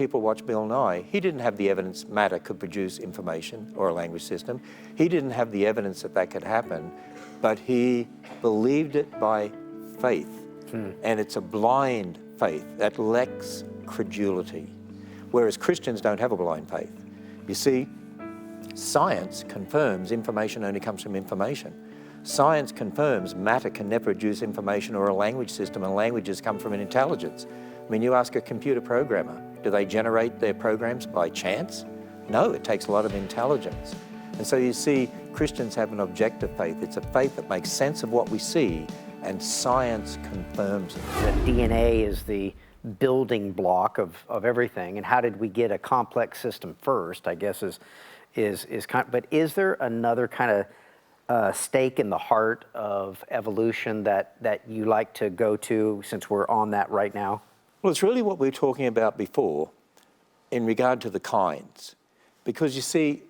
people watch Bill Nye, he didn't have the evidence matter could produce information or a language system. He didn't have the evidence that that could happen, but he believed it by faith. And it's a blind faith that lacks credulity, whereas Christians don't have a blind faith. You see, science confirms information only comes from information. Science confirms matter can never produce information or a language system, and languages come from an intelligence. I mean, you ask a computer programmer, do they generate their programs by chance? No, it takes a lot of intelligence. And so you see, Christians have an objective faith. It's a faith that makes sense of what we see, and science confirms it. The DNA is the building block of everything, and how did we get a complex system first, I guess is kind of, but is there another kind of stake in the heart of evolution that you like to go to, since we're on that right now? Well, it's really what we were talking about before in regard to the kinds. Because you see,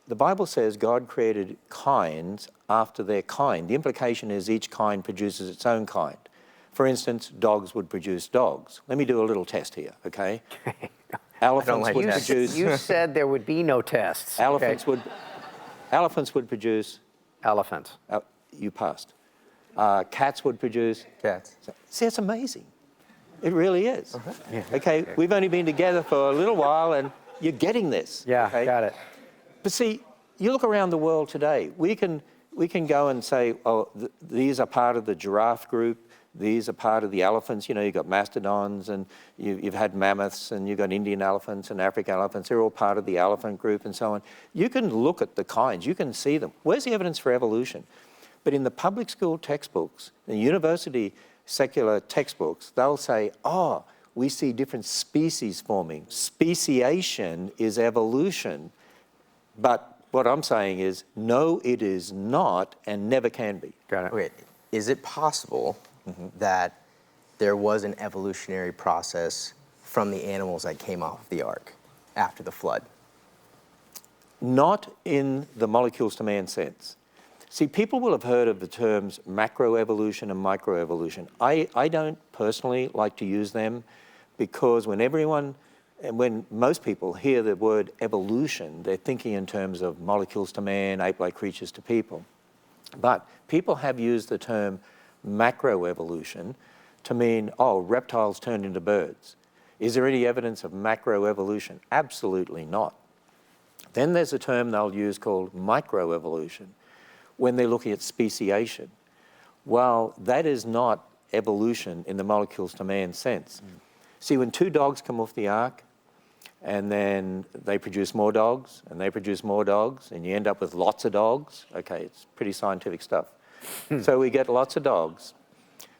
the Bible says God created kinds after their kind. The implication is each kind produces its own kind. For instance, dogs would produce dogs. Let me do a little test here, okay? Elephants would produce... You said there would be no tests. Elephants would produce... Elephants. You passed. Cats would produce... Cats. See, it's amazing. It really is. Yeah. Okay, we've only been together for a little while and you're getting this. Yeah, okay? got it. But see, you look around the world today, we can go and say, oh, these are part of the giraffe group, these are part of the elephants. You know, you've got mastodons and you've had mammoths and you've got Indian elephants and African elephants. They're all part of the elephant group and so on. You can look at the kinds, you can see them. Where's the evidence for evolution? But in the public school textbooks, the university secular textbooks, they'll say, oh, we see different species forming. Speciation is evolution. But what I'm saying is, no, it is not and never can be. Got it. Wait, is it possible that there was an evolutionary process from the animals that came off the ark after the flood? Not in the molecules to man sense. See, people will have heard of the terms macroevolution and microevolution. I don't personally like to use them because when most people hear the word evolution, they're thinking in terms of molecules to man, ape-like creatures to people. But people have used the term macroevolution to mean, oh, reptiles turned into birds. Is there any evidence of macroevolution? Absolutely not. Then there's a term they'll use called microevolution when they're looking at speciation. Well, that is not evolution in the molecules to man sense. See, when two dogs come off the ark, and then they produce more dogs, and they produce more dogs, and you end up with lots of dogs. Okay, it's pretty scientific stuff. So we get lots of dogs.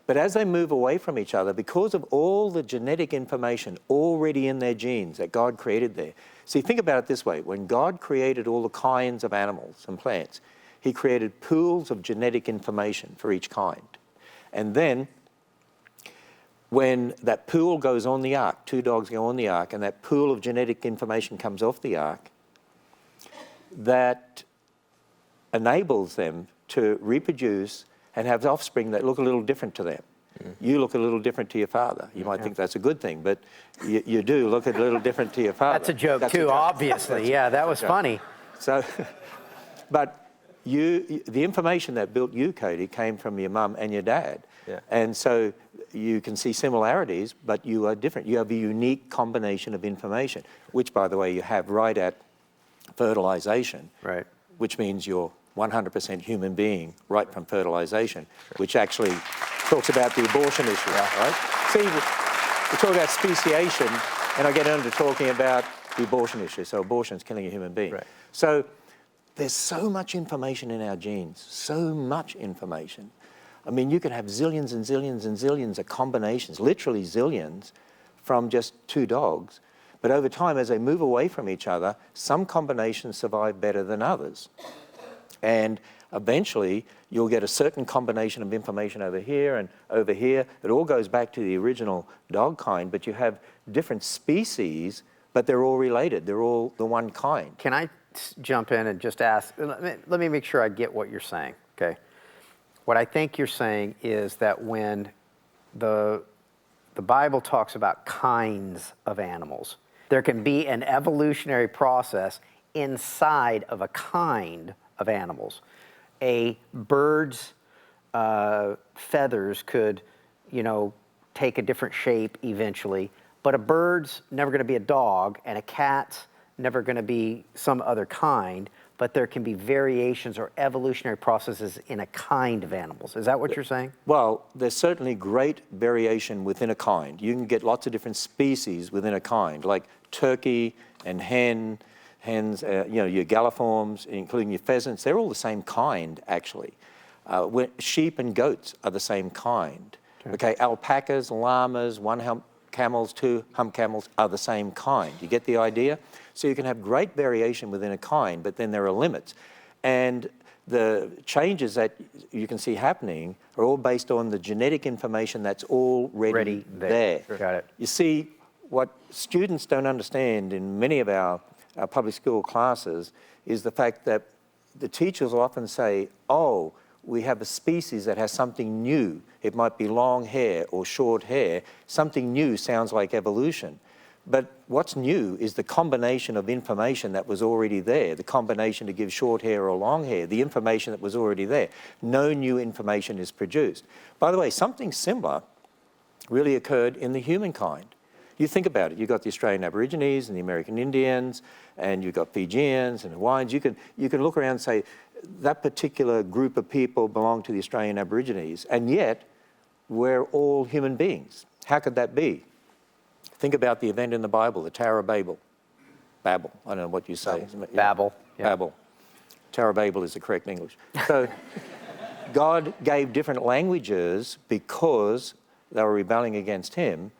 But as they move away from each other, because of all the genetic information already in their genes that God created there. See, think about it this way. When God created all the kinds of animals and plants, he created pools of genetic information for each kind. And then when that pool goes on the ark, two dogs go on the ark, and that pool of genetic information comes off the ark, that enables them to reproduce and have offspring that look a little different to them. You look a little different to your father. You might think that's a good thing, but you do look a little different to your father. That's a joke too, obviously. Yeah, that was funny. So, but the information that built you, Cody, came from your mum and your dad. Yeah. And so you can see similarities, but you are different. You have a unique combination of information, which, by the way, you have right at fertilization, Right. which means you're 100% human being right from fertilization, which actually talks about the abortion issue, right? See, we talk about speciation, and I get into talking about the abortion issue. So abortion is killing a human being. Right. So there's so much information in our genes, so much information. I mean, you could have zillions and zillions and zillions of combinations, literally zillions, from just two dogs. But over time, as they move away from each other, some combinations survive better than others. And eventually, you'll get a certain combination of information over here and over here. It all goes back to the original dog kind, but you have different species, but they're all related. They're all the one kind. Can I jump in and just ask, let me make sure I get what you're saying, okay? What I think you're saying is that when the Bible talks about kinds of animals, There can be an evolutionary process inside of a kind of animals. A bird's feathers could, take a different shape eventually, but a bird's never going to be a dog, and a cat's never going to be some other kind, but there can be variations or evolutionary processes in a kind of animals. Is that what you're saying? Well, there's certainly great variation within a kind. You can get lots of different species within a kind, like turkey and hens, your galliforms, including your pheasants. They're all the same kind, actually. Sheep and goats are the same kind. Okay, alpacas, llamas, one-hump camels, two-hump camels are the same kind. You get the idea? So you can have great variation within a kind, but then there are limits. And the changes that you can see happening are all based on the genetic information that's already there. Sure. Got it. You see, what students don't understand in many of our public school classes is the fact that the teachers will often say, oh, we have a species that has something new. It might be long hair or short hair. Something new sounds like evolution. But what's new is the combination of information that was already there, the combination to give short hair or long hair, the information that was already there. No new information is produced. By the way, something similar really occurred in the humankind. You think about it. You've got the Australian Aborigines and the American Indians, and you've got Fijians and Hawaiians. You can look around and say, that particular group of people belong to the Australian Aborigines, and yet we're all human beings. How could that be? Think about the event in the Bible, the Tower of Babel. Babel, I don't know what you say. Babel. Yeah. Babel. Tower of Babel is the correct English. So God gave different languages because they were rebelling against him.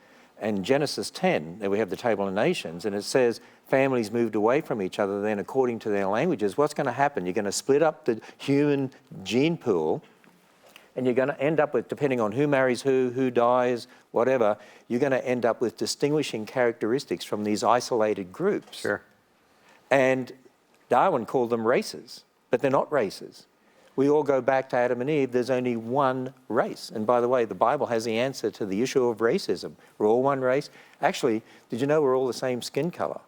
And Genesis 10, there we have the Table of Nations, and it says families moved away from each other then according to their languages. What's going to happen? You're going to split up the human gene pool, and you're going to end up with, depending on who marries who dies, whatever, you're going to end up with distinguishing characteristics from these isolated groups. Sure. And Darwin called them races, but they're not races. We all go back to Adam and Eve. There's only one race. And by the way, the Bible has the answer to the issue of racism. We're all one race. Actually, did you know we're all the same skin color?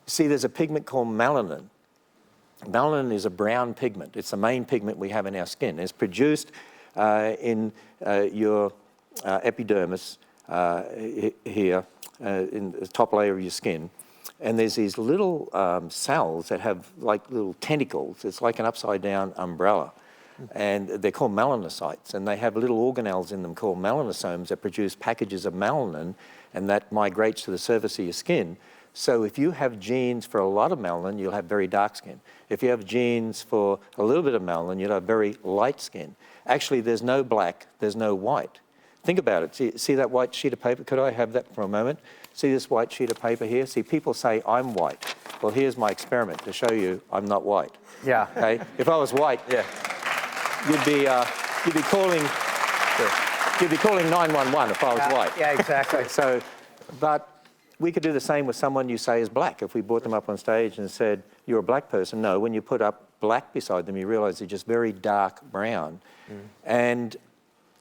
See, there's a pigment called melanin. Melanin is a brown pigment. It's the main pigment we have in our skin. It's produced in your epidermis here, in the top layer of your skin. And there's these little cells that have like little tentacles. It's like an upside down umbrella. And they're called melanocytes. And they have little organelles in them called melanosomes that produce packages of melanin, and that migrates to the surface of your skin. So if you have genes for a lot of melanin, you'll have very dark skin. If you have genes for a little bit of melanin, you'll have very light skin. Actually, there's no black, there's no white. Think about it. See that white sheet of paper? Could I have that for a moment? See this white sheet of paper here? See, people say, I'm white. Well, here's my experiment to show you I'm not white. Yeah. Okay? If I was white, you'd be calling 911 if I was white. Yeah, exactly. So, but we could do the same with someone you say is black. If we brought them up on stage and said, you're a black person, no, when you put up black beside them, you realize they're just very dark brown. And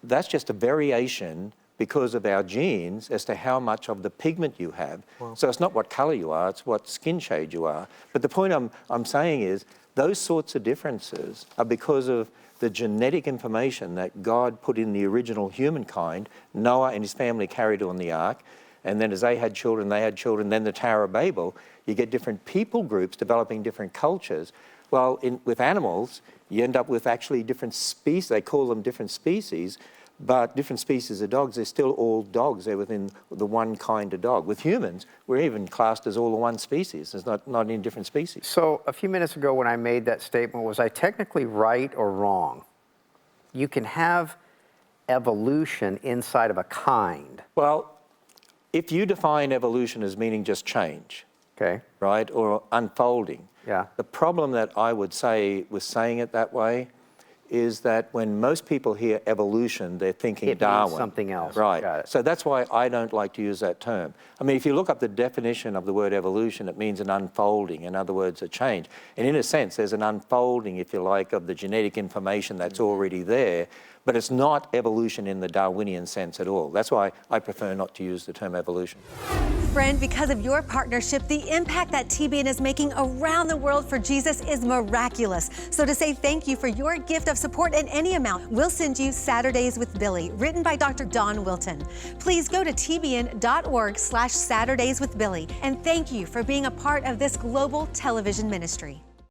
that's just a variation because of our genes as to how much of the pigment you have. Wow. So it's not what color you are, it's what skin shade you are. But the point I'm saying is those sorts of differences are because of the genetic information that God put in the original humankind. Noah and his family carried on the ark, and then as they had children, then the Tower of Babel. You get different people groups developing different cultures. Well, with animals, you end up with actually different species. They call them different species, but different species of dogs, they're still all dogs. They're within the one kind of dog. With humans, we're even classed as all the one species. There's not any different species. So a few minutes ago when I made that statement, was I technically right or wrong? You can have evolution inside of a kind. Well, if you define evolution as meaning just change, okay, right, or unfolding, yeah. The problem that I would say with saying it that way is that when most people hear evolution, they're thinking it Darwin. Means something else. Right. Got it. So that's why I don't like to use that term. I mean, if you look up the definition of the word evolution, it means an unfolding, in other words, a change. And in a sense, there's an unfolding, if you like, of the genetic information that's already there. But it's not evolution in the Darwinian sense at all. That's why I prefer not to use the term evolution. Friend, because of your partnership, the impact that TBN is making around the world for Jesus is miraculous. So to say thank you for your gift of support in any amount, we'll send you Saturdays with Billy, written by Dr. Don Wilton. Please go to tbn.org/Saturdays with Billy, and thank you for being a part of this global television ministry.